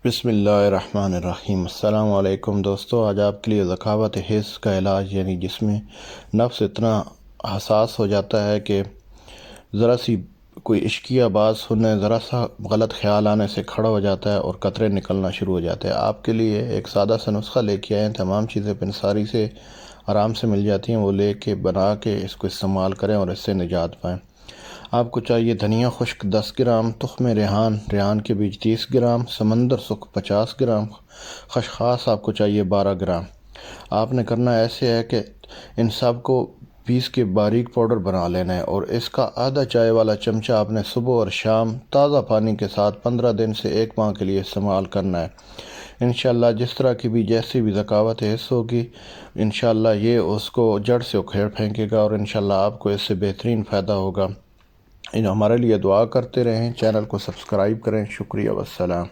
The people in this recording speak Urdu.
بسم اللہ الرحمن الرحیم۔ السلام علیکم دوستو، آج آپ کے لیے ذکاوت حس کا علاج، یعنی جس میں نفس اتنا حساس ہو جاتا ہے کہ ذرا سی کوئی عشقیہ بات سننے، ذرا سا غلط خیال آنے سے کھڑا ہو جاتا ہے اور قطرے نکلنا شروع ہو جاتے ہیں۔ آپ کے لیے ایک سادہ سا نسخہ لے کے آئے ہیں، تمام چیزیں پنساری سے آرام سے مل جاتی ہیں، وہ لے کے بنا کے اس کو استعمال کریں اور اس سے نجات پائیں۔ آپ کو چاہیے دھنیا خشک 10 گرام، تخم ریحان کے بیج 30 گرام، سمندر سکھ 50 گرام، خشخاص آپ کو چاہیے 12 گرام۔ آپ نے کرنا ایسے ہے کہ ان سب کو پیس کے باریک پاؤڈر بنا لینا ہے، اور اس کا آدھا چائے والا چمچہ آپ نے صبح اور شام تازہ پانی کے ساتھ 15 دن سے 1 ماہ کے لیے استعمال کرنا ہے۔ انشاءاللہ جس طرح کی بھی جیسی بھی ذکاوت حس ہوگی، انشاءاللہ یہ اس کو جڑ سے اکھیڑ پھینکے گا، اور انشاءاللہ آپ کو اس سے بہترین فائدہ ہوگا۔ ہمارے لیے دعا کرتے رہیں، چینل کو سبسکرائب کریں۔ شکریہ والسلام۔